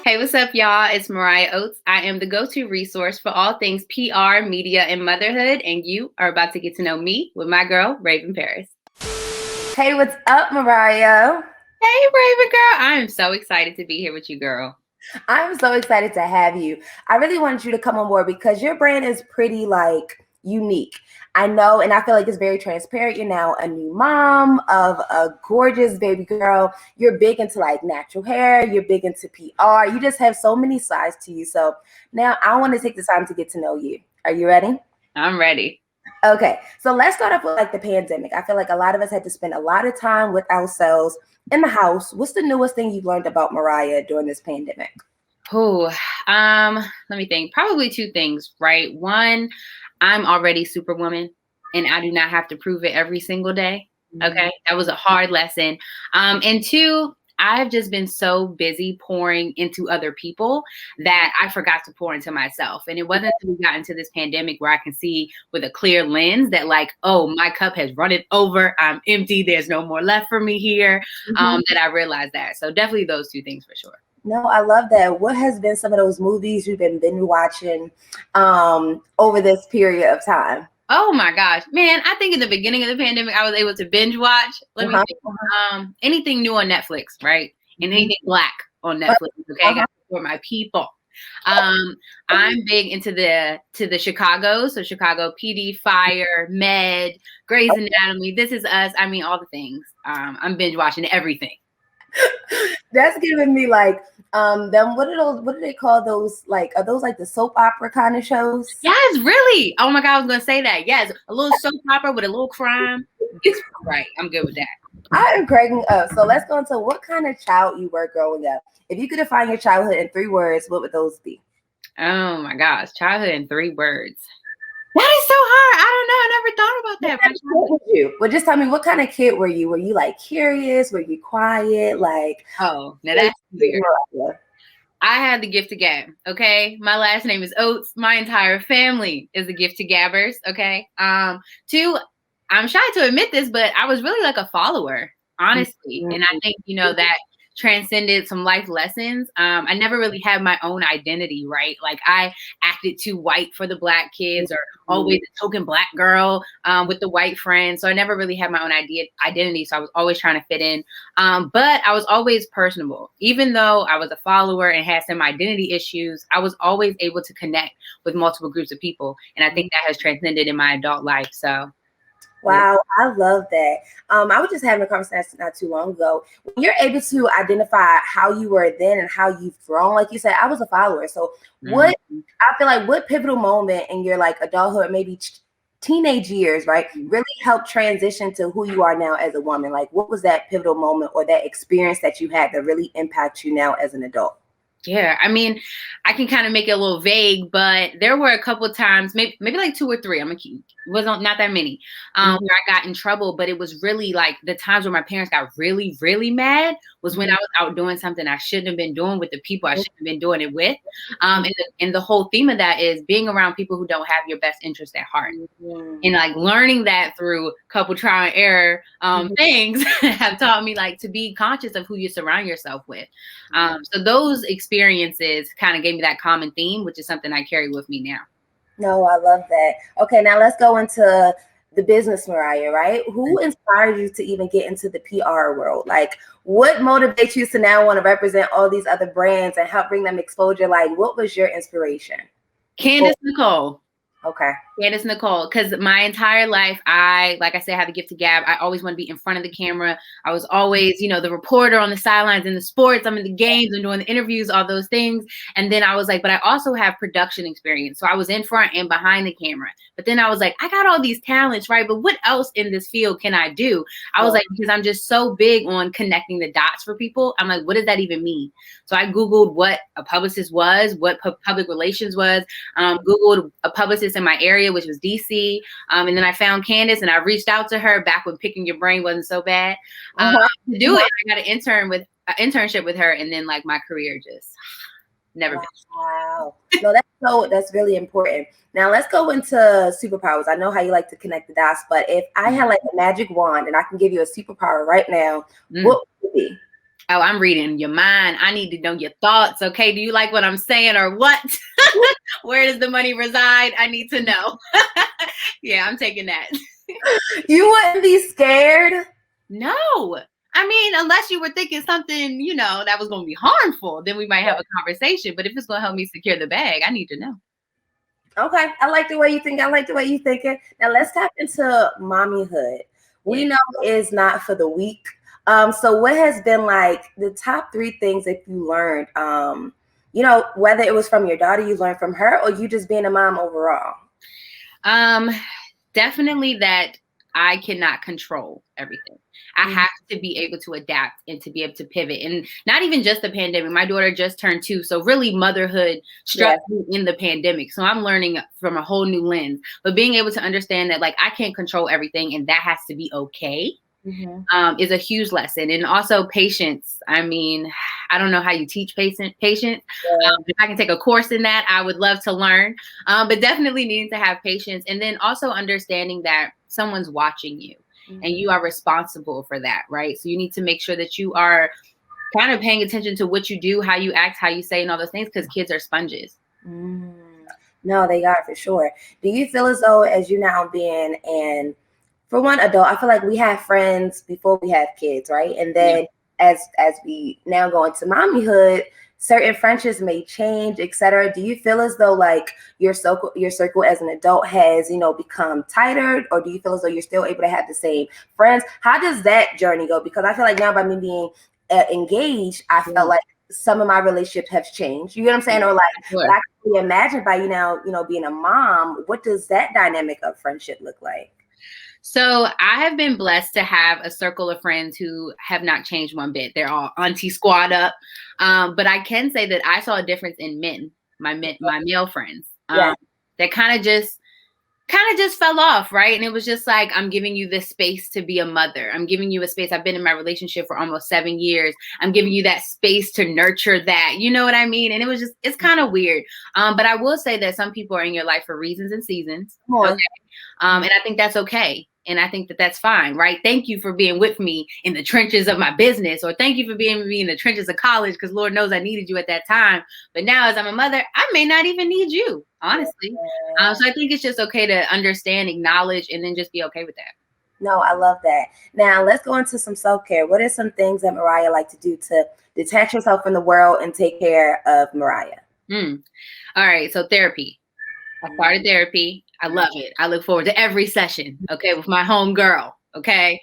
Hey, what's up, y'all? It's Mariah Oates. I am the go-to resource for all things PR, media, and motherhood, and you are about to get to know me with my girl, Raven Paris. Hey, what's up, Mariah? Hey, Raven girl. I am so excited to be here with you, girl. I'm so excited to have you. I really wanted you to come on board because your brand is pretty unique. I know, and I feel like it's very transparent. You're now a new mom of a gorgeous baby girl. You're big into natural hair. You're big into PR. You just have so many sides to you. So now I want to take the time to get to know you. Are you ready? I'm ready. Okay, so let's start off with the pandemic. I feel like a lot of us had to spend a lot of time with ourselves in the house. What's the newest thing you've learned about Mariah during this pandemic? Let me think. Probably two things, right? One, I'm already Superwoman, and I do not have to prove it every single day. Okay, that was a hard lesson. And two, I've just been so busy pouring into other people that I forgot to pour into myself. And it wasn't until we got into this pandemic where I can see with a clear lens that oh, my cup has run it over. I'm empty. There's no more left for me here. That I realized that. So definitely those two things for sure. No, I love that. What has been some of those movies you've been binge watching over this period of time? Oh my gosh, man! I think in the beginning of the pandemic, I was able to binge watch. Let me think. Anything new on Netflix, right? And anything Black on Netflix. Okay, for my people. I'm big into the Chicago, so Chicago PD, Fire, Med, Grey's Anatomy, This Is Us. I mean, all the things. I'm binge watching everything. That's giving me them what do they call those, are those the soap opera kind of shows? Yes, really. Oh my God, I was gonna say that. Yes, a little soap opera with a little crime. It's right. I'm good with that. I am cracking up. So let's go into what kind of child you were growing up. If you could define your childhood in 3 words, what would those be? Oh my gosh, childhood in 3 words. That is so hard. I don't know. I never thought about that. What kind of kid were you? Well, just tell me, what kind of kid were you? Were you curious? Were you quiet? Oh, now that's weird. I had the gift of gab. Okay, my last name is Oates. My entire family is a gift to gabbers. Okay. Two, I'm shy to admit this, but I was really a follower, honestly, and I think that transcended some life lessons. I never really had my own identity, right? I acted too white for the Black kids, or always the token Black girl with the white friends. So I never really had my own identity. So I was always trying to fit in. But I was always personable. Even though I was a follower and had some identity issues, I was always able to connect with multiple groups of people. And I think that has transcended in my adult life. So wow, I love that. I was just having a conversation not too long ago. When you're able to identify how you were then and how you've grown, like you said, I was a follower. So I feel like what pivotal moment in your adulthood, maybe teenage years, right, really helped transition to who you are now as a woman? What was that pivotal moment or that experience that you had that really impact you now as an adult? Yeah, I mean, I can kind of make it a little vague, but there were a couple of times, maybe 2 or 3. I'm gonna keep, wasn't not that many, where I got in trouble. But it was really the times where my parents got really, really mad was when I was out doing something I shouldn't have been doing with the people I shouldn't have been doing it with. And the whole theme of that is being around people who don't have your best interest at heart, and learning that through couple trial and error things have taught me to be conscious of who you surround yourself with. So those experiences kind of gave me that common theme, which is something I carry with me now. No, I love that. Okay, now let's go into the business, Mariah, right? Who inspired you to even get into the PR world? What motivates you to now want to represent all these other brands and help bring them exposure? What was your inspiration? Candace Nicole. Okay. Candace Nicole, because my entire life, like I said, I have a gift to gab. I always want to be in front of the camera. I was always, the reporter on the sidelines in the sports. I'm in the games, I'm doing the interviews, all those things. And then I was but I also have production experience. So I was in front and behind the camera. But then I was I got all these talents, right? But what else in this field can I do? I was because I'm just so big on connecting the dots for people. I'm what does that even mean? So I Googled what a publicist was, what public relations was, Googled a publicist in my area, which was DC. And then I found Candace and I reached out to her back when picking your brain wasn't so bad to do it. I got an internship with her. And then my career just never been. Wow. No, that's really important. Now let's go into superpowers. I know how you like to connect the dots, but if I had a magic wand and I can give you a superpower right now, what would it be? Oh, I'm reading your mind. I need to know your thoughts. Okay. Do you like what I'm saying or what? Where does the money reside? I need to know. Yeah, I'm taking that. You wouldn't be scared? No. I mean, unless you were thinking something, that was going to be harmful, then we might have a conversation. But if it's going to help me secure the bag, I need to know. Okay. I like the way you think. I like the way you thinking. Now let's tap into mommyhood. We know is not for the weak. So what has been like the top 3 things that you learned? Whether it was from your daughter, you learned from her, or you just being a mom overall? Definitely that I cannot control everything. I have to be able to adapt and to be able to pivot. And not even just the pandemic. My daughter just turned 2. So really motherhood struck me in the pandemic. So I'm learning from a whole new lens. But being able to understand that like I can't control everything and that has to be okay. Is a huge lesson. And also patience. I mean, I don't know how you teach patience. If I can take a course in that, I would love to learn. But definitely needing to have patience. And then also understanding that someone's watching you and you are responsible for that, right? So you need to make sure that you are kind of paying attention to what you do, how you act, how you say, and all those things, because kids are sponges. No, they are for sure. Do you feel as though, as you now being for one adult, I feel like we have friends before we have kids, right? And then as we now go into mommyhood, certain friendships may change, etc. Do you feel as though like your circle as an adult has, become tighter, or do you feel as though you're still able to have the same friends? How does that journey go? Because I feel like now by me being engaged, I felt like some of my relationships have changed. You know what I'm saying? Or like, but I can imagine by you now, being a mom, what does that dynamic of friendship look like? So I have been blessed to have a circle of friends who have not changed one bit. They're all auntie squad up. But I can say that I saw a difference in my male friends. That kind of just fell off, right? And it was just like, I'm giving you this space to be a mother. I'm giving you a space. I've been in my relationship for almost 7 years. I'm giving you that space to nurture that. You know what I mean? And it's kind of weird. But I will say that some people are in your life for reasons and seasons. Okay. And I think that's okay. And I think that that's fine, right? Thank you for being with me in the trenches of my business, or thank you for being with me in the trenches of college, because Lord knows I needed you at that time. But now as I'm a mother, I may not even need you, honestly. So I think it's just okay to understand, acknowledge, and then just be okay with that. No, I love that. Now let's go into some self-care. What are some things that Mariah like to do to detach yourself from the world and take care of Mariah? All right. So therapy. I started therapy. I love it. I look forward to every session, okay, with my home girl, okay?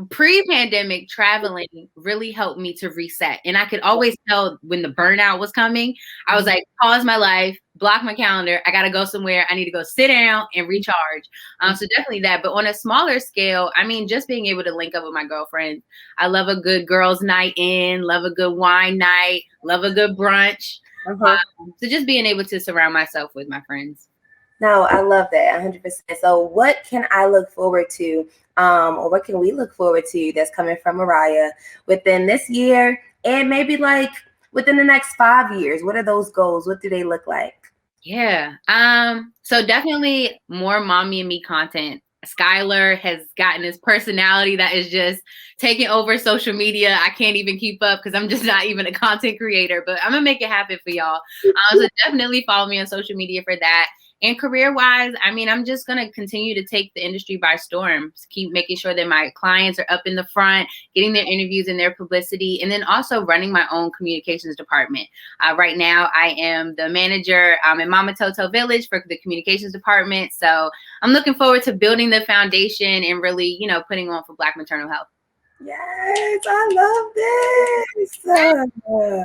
Pre-pandemic, traveling really helped me to reset. And I could always tell when the burnout was coming. I was like, pause my life, block my calendar. I got to go somewhere. I need to go sit down and recharge. So definitely that. But on a smaller scale, I mean, just being able to link up with my girlfriends. I love a good girls' night in, love a good wine night, love a good brunch. So just being able to surround myself with my friends. No, I love that 100%. So what can I look forward to, or what can we look forward to that's coming from Mariah within this year, and maybe like within the next 5 years? What are those goals? What do they look like? Yeah. So definitely more mommy and me content. Skylar has gotten this personality that is just taking over social media. I can't even keep up because I'm just not even a content creator, but I'm gonna make it happen for y'all. So definitely follow me on social media for that. And career-wise, I mean, I'm just going to continue to take the industry by storm. Keep making sure that my clients are up in the front, getting their interviews and their publicity, and then also running my own communications department. Right now, I am the manager in Mama Toto Village for the communications department. So I'm looking forward to building the foundation and really, putting on for Black maternal health. Yes, I love this.